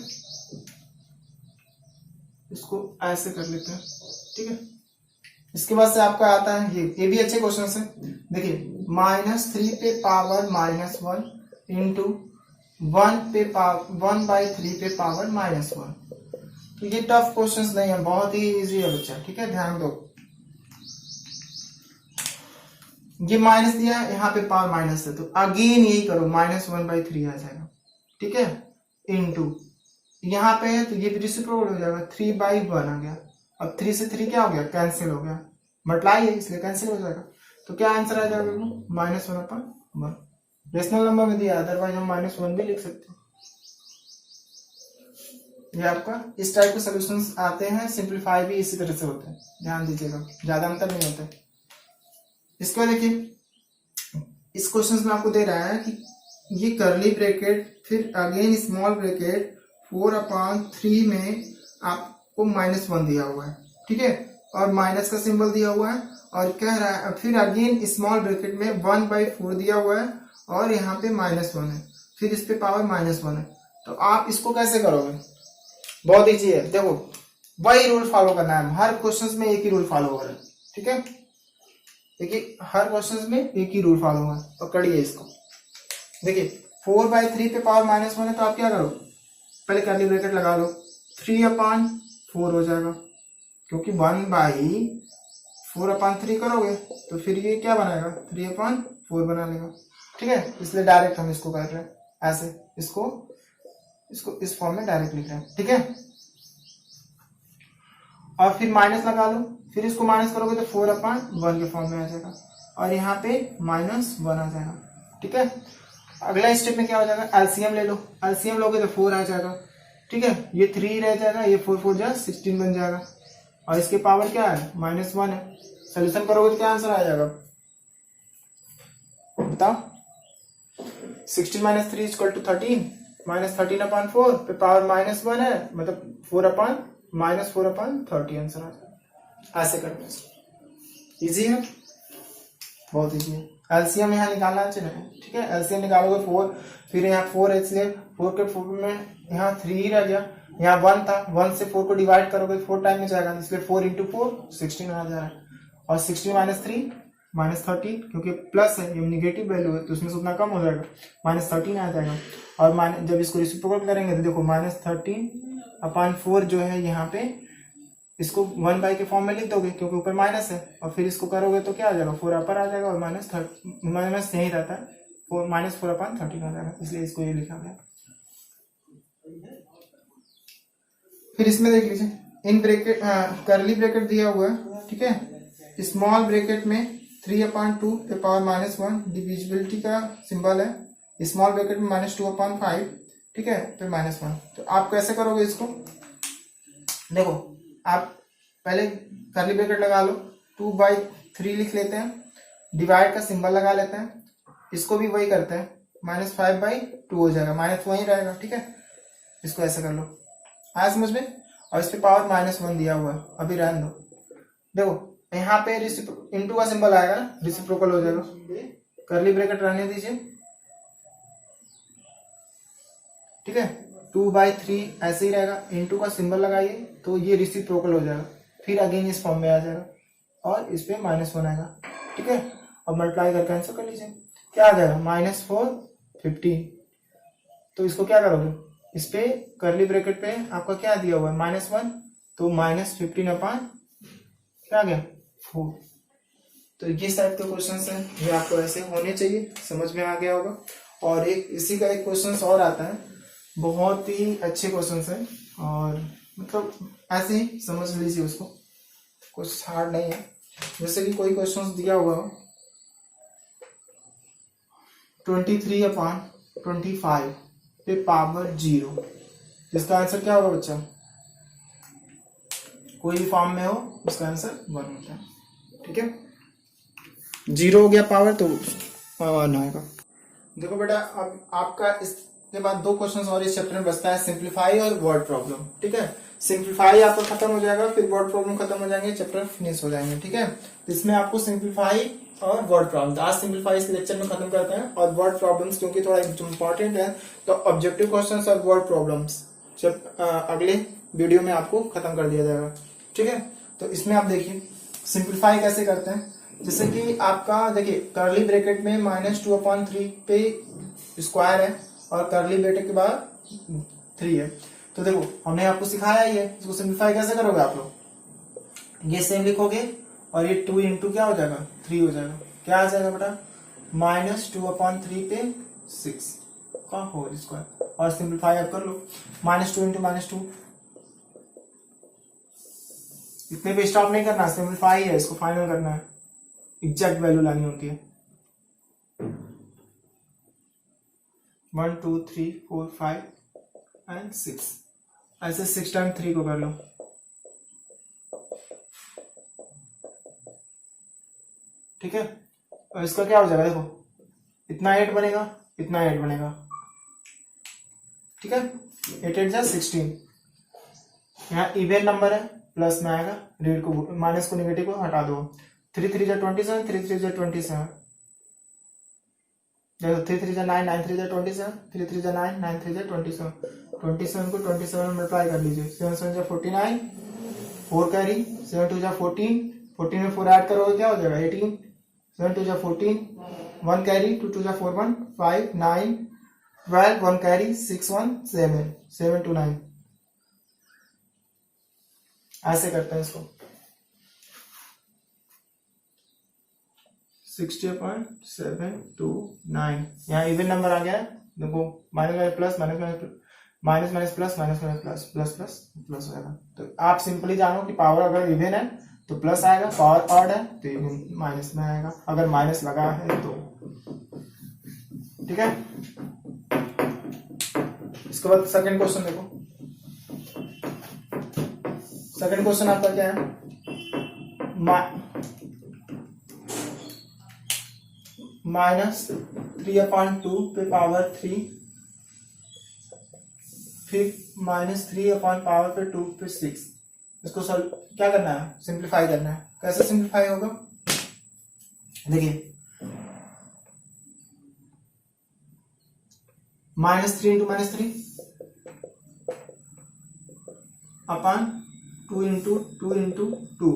इसको ऐसे कर लेते हैं, ठीक है। इसके बाद से आपका आता है ये भी अच्छे क्वेश्चन है। देखिए -3 पे पावर -1 इंटू 1/3 पे पावर -1। तो ये टफ क्वेश्चंस नहीं है, बहुत ही इजी है बच्चा, ठीक है। ध्यान दो, ये माइनस दिया है, यहाँ पे पावर माइनस है, तो अगेन यही करो -1/3 आ जाएगा, ठीक है। इंटू यहाँ पे है तो ये रेसिप्रोकल हो जाएगा 3/1 आ गया। अब 3 से 3 क्या हो गया कैंसिल हो गया, मल्टीप्लाई है इसलिए कैंसिल हो जाएगा। तो क्या आंसर आ जाएगा -1/1। रेशनल नंबर में दिया, अदरवाइज हम -1 भी लिख सकते हैं। ये आपका इस टाइप के सॉल्यूशंस आते हैं, सिंप्लीफाई भी इसी तरह से होते हैं, ध्यान दीजिएगा, ज्यादा अंतर नहीं होता है। इसके बाद देखिए इस क्वेश्चन में आपको दे रहा है कि ये करली ब्रैकेट फिर अगेन स्मॉल ब्रैकेट 4/3 में आपको -1 दिया हुआ है, ठीक है, और माइनस का सिंबल दिया हुआ है, और कह रहा है फिर अगेन स्मॉल ब्रैकेट में 1/4 दिया हुआ है, और यहाँ पे -1 है, फिर इस पे पावर -1 है। तो आप इसको कैसे करोगे? बहुत ईजी है, देखो वही रूल फॉलो करना है, हर क्वेश्चन में एक ही रूल फॉलो हो रहा है, ठीक है। देखिए हर क्वेश्चन में एक ही रूल फॉलो होगा, पकड़िए इसको। देखिए 4/3 पे पावर -1 है, तो आप क्या करो पहले कर्ली ब्रैकेट लगा लो, 3/4 हो जाएगा, क्योंकि 1/4/3 करोगे तो फिर ये क्या बनाएगा, 3/4 बना लेगा। ठीक है, इसलिए डायरेक्ट हम इसको कर रहे हैं ऐसे, इसको इस फॉर्म में डायरेक्ट लिख रहे हैं। ठीक है, और फिर माइनस लगा लो, फिर इसको माइनस करोगे तो 4/1 के फॉर्म में आ जाएगा, और यहाँ पे -1 आ जाएगा। ठीक है, अगला स्टेप में क्या हो जाएगा, एलसीएम ले लो, एलसीएम लोगे तो 4 आ जाएगा। ठीक है, ये 3 रह जाएगा, ये 4 4 जा 16 बन जाएगा, और इसके पावर क्या है, -1 है। सोल्यूशन करोगे तो क्या आंसर आ जाएगा बताओ। 16 - 3 = 13, -13/4 पे पावर -1 है, मतलब -4/30 आंसर आ जाएगा। ऐसे करते हैं, इजी है, बहुत इजी है। एलसीएम यहाँ निकालना चाहिए। ठीक है, एलसीएम निकालोगे 4, फिर यहाँ 4 है, इसलिए 4 के 4 में यहाँ 3 ही रह गया, यहाँ 1 था, 1 से 4 को डिवाइड करोगे 4 टाइम में जाएगा, इसलिए 4 × 4 16 आ जा रहा है, और 16 - 3 -13, क्योंकि प्लस है, ये नेगेटिव वैल्यू है तो उसमें से उतना कम हो जाएगा, -13 आ जाएगा। और जब इसको रेसिप्रोकल करेंगे तो देखो -13/4 जो है यहाँ पे इसको 1/, के फॉर्म में लिख दोगे, क्योंकि ऊपर माइनस है, और फिर इसको करोगे तो क्या आ जाएगा, 4 अपर आ जाएगा, और माइनस यही रहता है, -4/13 आ जाएगा, इसलिए इसको ये लिखा गया। फिर इसमें देख लीजिए, इन ब्रैकेट करली ब्रैकेट दिया हुआ है। ठीक है, स्मॉल ब्रैकेट में 3/2 पे पावर -1 डिविजिबिलिटी का सिंबल है, स्मॉल ब्रैकेट में -2/5, ठीक है, पे -1। तो आप कैसे करोगे इसको, देखो आप पहले करली ब्रैकेट लगा लो, 2/3 लिख लेते हैं, डिवाइड का सिंबल लगा लेते हैं, इसको भी वही करते हैं, -5/2 हो जाएगा, माइनस वही रहेगा। ठीक है, इसको ऐसे कर लो, आया समझ में। और इस पे पावर -1 दिया हुआ है, अभी रहने दो। देखो यहाँ पे इंटू का सिंबल आएगा ना, रिसिप्रोकल हो जाएगा, करली ब्रैकेट रहने दीजिए। ठीक है, 2/3 ऐसे ही रहेगा, इंटू का सिंबल लगाइए तो ये रिसिप्रोकल हो जाएगा, फिर अगेन इस फॉर्म में आ जाएगा, और इस पे -1 आएगा। ठीक है, अब मल्टीप्लाई करके आंसर कर लीजिए, क्या आ जाएगा, -4 15। तो इसको क्या करोगे, इस पे करली ब्रैकेट पे आपका क्या दिया हुआ है, -1, तो -15/, क्या आ गया, 4। तो ये टाइप के क्वेश्चन है, ये आपको ऐसे होने चाहिए, समझ में आ गया होगा। और एक इसी का एक क्वेश्चन और आता है, बहुत ही अच्छे क्वेश्चन है, और मतलब ऐसे ही समझ लीजिए उसको, कुछ हार्ड नहीं है। जैसे कि कोई क्वेश्चन दिया हुआ हो 23/25 पे पावर 0, जिसका आंसर क्या होगा बच्चा, कोई भी फॉर्म में हो उसका आंसर 1 होता है। ठीक है, 0 हो गया पावर तो 1 आएगा। देखो बेटा, अब आपका इसके बाद 2 क्वेश्चन और इस चैप्टर में बचता है, सिंप्लीफाई और वर्ड प्रॉब्लम। ठीक है, सिंप्लीफाई आपका खत्म हो जाएगा, फिर वर्ड प्रॉब्लम खत्म हो जाएंगे, चैप्टर फिनिश हो जाएंगे। ठीक है, तो इसमें आपको सिंप्लीफाई और वर्ड प्रॉब्लम, आज सिंप्लीफाई इस लेक्चर में खत्म करते हैं, और वर्ड प्रॉब्लम्स क्योंकि थोड़ा इंपॉर्टेंट है, तो ऑब्जेक्टिव क्वेश्चंस और वर्ड प्रॉब्लम्स जब अगले वीडियो में आपको खत्म कर दिया जाएगा। ठीक है, तो इसमें आप देखिए सिंप्लीफाई कैसे करते हैं। जैसे कि आपका देखिए करली ब्रैकेट में -2/3 पे स्क्वायर है, और करली ब्रैकेट के बाद 3 है। तो देखो हमने आपको सिखाया ही है, इसको सिंप्लीफाई कैसे करोगे आप लोग, ये सेम लिखोगे, और ये 2 × क्या हो जाएगा, 3 हो जाएगा। क्या आ जाएगा बेटा, -2/3 पे 6 का होल स्क्वायर, और सिंप्लीफाई आप कर लो, -2 × -2, इतने पे स्टॉप नहीं करना, सिंप्लीफाई है, इसको फाइनल करना है, एग्जैक्ट वैल्यू लानी होती है। 1 2 3 4 5 एंड 6, ऐसे 6 टाइम 3 को कर लो। ठीक है, और इसका क्या हो जाएगा, देखो इतना 8 बनेगा, इतना 8 बनेगा। ठीक है, 8 8 जा 16, यहाँ इवन नंबर है, प्लस में आएगा, रेड को माइनस को नेगेटिव को हटा दो, 3 3 जा 27, 3 3 जा 27, देखो 3 3 जा 9, 9 3 जा 27, 3 3 जा 9, 9 3 जा 27, 27 को 27 में मल्टीप्लाई कर लीजिए, 7 7 जा 49, 4 कैरी, 7 2 जा 14, 14 में 4 ऐड करोगे क्या हो जाएगा 18, 7 2 जा 14, 1 कैरी, 2 2 जा 4 1, 5 9 12, 1 कैरी, 6 1 7, 7 2 9, ऐसे करते हैं इसको 60.729, यहाँ इवन नंबर आ गया है। देखो minus plus minus minus minus plus minus minus plus plus plus plus आएगा। तो आप सिंपली जानो कि पावर अगर इवन है तो प्लस आएगा, पावर ऑड है तो इवन माइनस में आएगा, अगर माइनस लगा है तो। ठीक है, इसके बाद सेकंड क्वेश्चन देखो। सेकंड क्वेश्चन आपका क्या है, -3/2 पे पावर 3, फिर -3/पावर पे 2 पे 6। इसको सॉल्व क्या करना है, सिंप्लीफाई करना है। कैसे सिंप्लीफाई होगा, देखिए -3 इंटू -3 अपॉन 2 इंटू 2 इंटू 2।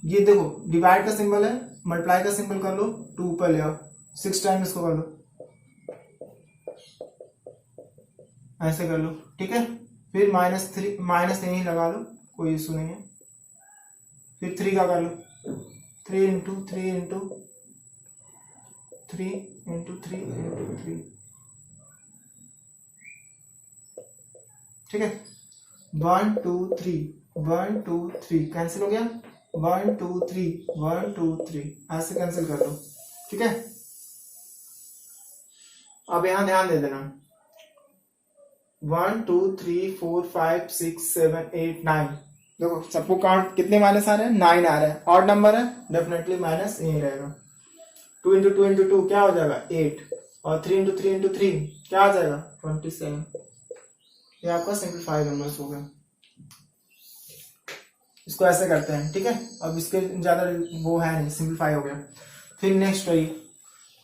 ये देखो डिवाइड का सिंबल है, मल्टीप्लाई का सिंबल कर लो, 2 ऊपर ले आओ, 6 टाइम इसको कर लो, ऐसे कर लो। ठीक है, फिर -3 माइनस यहीं लगा लो, कोई इशू नहीं है। फिर 3 का कर लो, 3 इंटू 3 इंटू 3 इंटू 3 इंटू 3। ठीक है, 1 2 3 1 2 3 कैंसिल हो गया, 1 2 3 1 2 3 ऐसे कैंसिल कर दो। ठीक है, अब यहां ध्यान दे देना, 1 2 3 4 5 6 7 8 9। देखो सबको काउंट कितने माइनस आ रहे हैं, 9 आ रहे हैं। ऑड नंबर है, डेफिनेटली माइनस यही रहेगा। 2 इंटू 2 इंटू 2 क्या हो जाएगा, 8, और 3 इंटू 3 इंटू 3 क्या आ जाएगा, 27। ये आपका सिंप्लीफाइड नंबर्स हो गया। इसको ऐसे करते हैं। ठीक है, अब इसके ज्यादा वो है नहीं, सिंप्लीफाई हो गया। फिर नेक्स्ट वही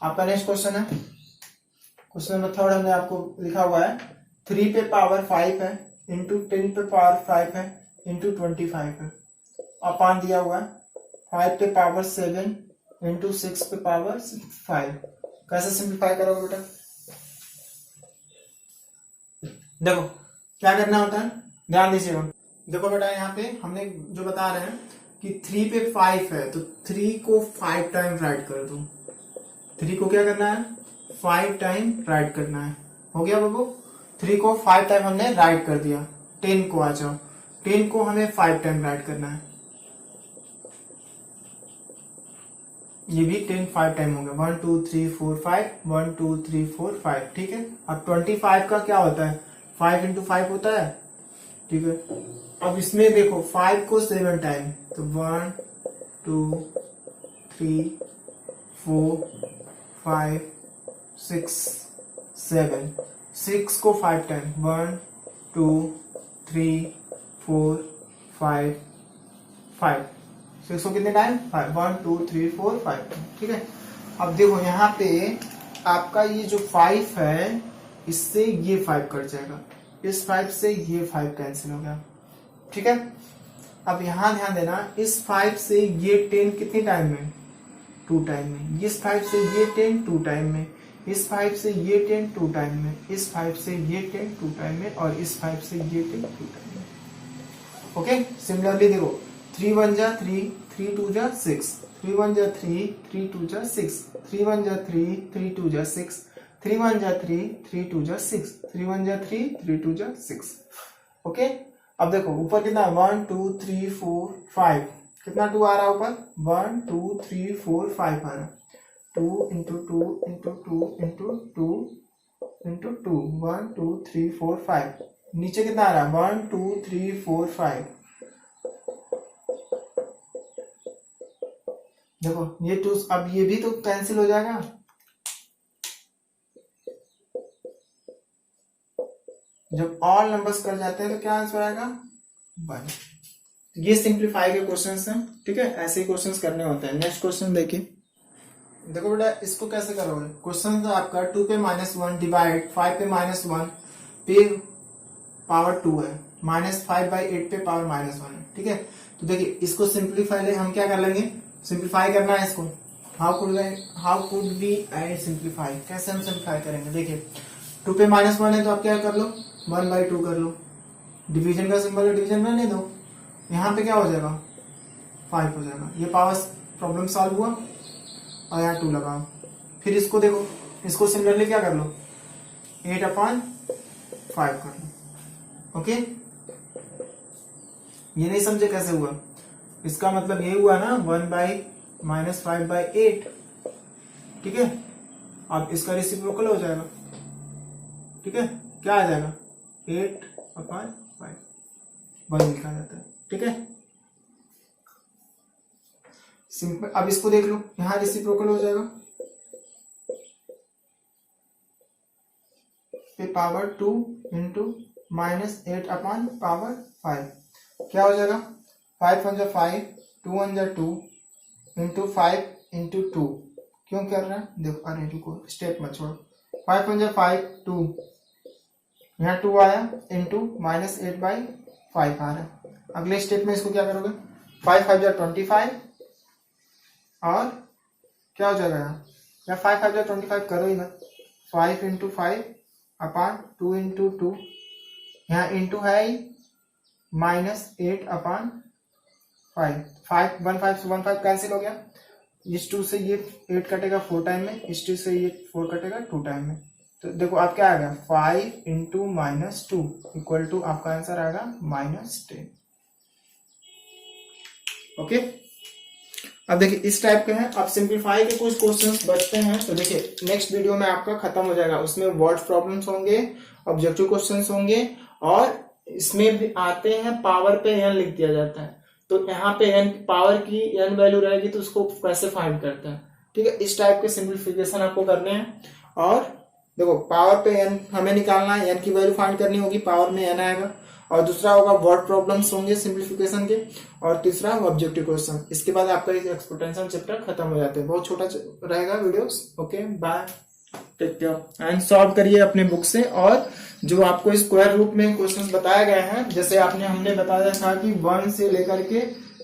आपका नेक्स्ट क्वेश्चन है, क्वेश्चन नंबर 3 हमने आपको लिखा हुआ है 3 पे पावर 5 है इंटू 10 पे पावर 5 है इंटू 25 है, अपान दिया हुआ है 5 पे पावर 7 इंटू 6 पे पावर 5। कैसे सिंप्लीफाई करोगे बेटा, देखो क्या करना होता है, ध्यान दीजिएगा। देखो बेटा यहाँ पे हमने जो बता रहे हैं कि 3 पे 5 है तो 3 को 5 टाइम राइट कर दो। 3 को क्या करना है, 5 टाइम राइट करना है। हो गया बाबू, 3 को 5 टाइम हमने राइट कर दिया। 10 को आ जाओ, 10 को हमें 5 टाइम राइट करना है। ये भी 10 5 टाइम हो गया, 1 2 3 4 5 1 2 3 4 5। ठीक है, अब 25 का क्या होता है, 5 इंटू 5 होता है। ठीक है, अब इसमें देखो 5 को 7 टाइम, तो 1 2 3 4 5 6 7। 6 को 5 टाइम, 1 2 3 4 5 5। 6 को कितने टाइम, 5 1 2 3 4 5। ठीक है, अब देखो यहाँ पे आपका ये जो 5 है इससे ये 5 कट जाएगा, इस 5 से ये 5 कैंसिल हो गया। ठीक है, अब यहां ध्यान देना, इस 5 से ये 10 कितने टाइम में, 2 टाइम में। इस 5 से ये 10 2 टाइम में, इस 5 से ये 10 2 टाइम में, इस 5 से ये 10 2 टाइम में, और इस 5 से ये 10 2 टाइम में। ओके, सिमिलरली देखो 3 1 जा 3 3 2 जा 6, 3 1 जा 3 3 2 जा 6, 3 1 जा 3 3 2 जा 6, 3 1 जा 3 3 2 जा 6, 3 1 जा 3 3 2 जा 6। ओके, अब देखो ऊपर कितना, 1 2 3 4 5, कितना 2 आ रहा है ऊपर, 1 2 3 4 5 आ रहा है। 2 इंटू 2 इंटू 2 इंटू 2 इंटू 2 1 2 3 4 5। नीचे कितना आ रहा है, 1 2 3 4 5। देखो ये 2, अब ये भी तो कैंसिल हो जाएगा। जब ऑल नंबर्स कर जाते हैं तो क्या आंसर आएगा, 1। ये सिंप्लीफाई के क्वेश्चंस हैं। ठीक है, ऐसे ही क्वेश्चंस करने होते हैं। नेक्स्ट क्वेश्चन देखिए, देखो बेटा इसको कैसे करोगे। क्वेश्चन तो आपका 2 पे -1 डिवाइड 5 पे -1 पे पावर 2 है, -5/8 पे पावर -1 है। ठीक है, तो देखिए इसको सिंप्लीफाई हम क्या कर लेंगे, सिंप्लीफाई करना है इसको। How could we add simplify, कैसे हम सिंप्लीफाई करेंगे। देखिए 2 पे -1 है तो आप क्या कर लो, 1/2 कर लो। डिवीजन का सिंबल है, डिवीजन रहने दो। यहाँ पे क्या हो जाएगा 5 हो जाएगा। ये पावर प्रॉब्लम सॉल्व हुआ और यहाँ 2 लगाओ। फिर इसको देखो, इसको सिमिलरली क्या कर लो 8/5 कर लो। ओके, ये नहीं समझे कैसे हुआ, इसका मतलब ये हुआ ना 1/-5/8। ठीक है, अब इसका रेसिप्रोकल हो जाएगा। ठीक है, क्या आ जाएगा 8/5 1 लिखा जाता है। ठीक है, सिंपल। अब इसको देख लो, यहां रेसिप्रोकल हो जाएगा पे पावर 2 इंटू -8/5 क्या हो जाएगा 5 1 जा 5 2 1 जा 2 इंटू 5 इंटू 2। क्यों कर रहे हैं देखो, अरे रुको स्टेप मत छोड़ो। 5 1 जा 5 2, यहाँ 2 आया इंटू -8/5 आ रहा है। अगले स्टेप में इसको क्या करोगे 5 5 जा 25 और क्या हो जाएगा यहाँ, या 5 5 जा 25 करो ही मत। 5 इंटू 5/2 इंटू 2, यहाँ इंटू है -8/5। 1 5 से 1 5 कैंसिल हो गया। इस 2 से ये 8 कटेगा 4 टाइम में, इस 2 से ये 4 कटेगा 2 टाइम में। तो देखो आप क्या आ गया 5 इंटू -2 इक्वल टू आपका आंसर आएगा -10। ओके, अब देखिए इस टाइप के हैं। अब सिंप्लीफाई के कुछ क्वेश्चंस बचते हैं, तो देखिए नेक्स्ट वीडियो में आपका खत्म हो जाएगा। उसमें वर्ड प्रॉब्लम्स होंगे, ऑब्जेक्टिव क्वेश्चंस होंगे, और इसमें भी आते हैं पावर पे n लिख दिया जाता है। तो यहाँ पे n पावर की n वैल्यू रहेगी तो उसको कैसे फाइंड करते हैं। ठीक है, इस टाइप के सिंप्लीफिकेशन आपको करने हैं। और देखो पावर पे n हमें निकालना है, n की वैल्यू फाइंड करनी होगी, पावर में n आएगा। और दूसरा होगा वर्ड प्रॉब्लम्स होंगे सिंप्लीफिकेशन के, और तीसरा ऑब्जेक्टिव क्वेश्चन। इसके बाद आपका एक्सपोनेंशियल चैप्टर खत्म हो जाते हैं। बहुत छोटा रहेगा videos. Okay bye, take care and solve करिए अपने बुक से। और जो आपको स्क्वायर रूट में क्वेश्चंस बताए गए हैं, जैसे हमने बताया था कि 1 से लेकर के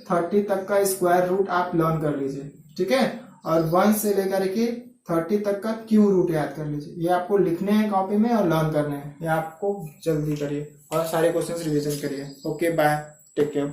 30 तक का स्क्वायर रूट आप लर्न कर लीजिए। ठीक है, और 1 से लेकर के 30 तक का क्यू रूट याद कर लीजिए। ये आपको लिखने हैं कॉपी में और लर्न करने हैं। ये आपको जल्दी करिए और सारे क्वेश्चंस रिवीजन करिए। Okay bye, take care.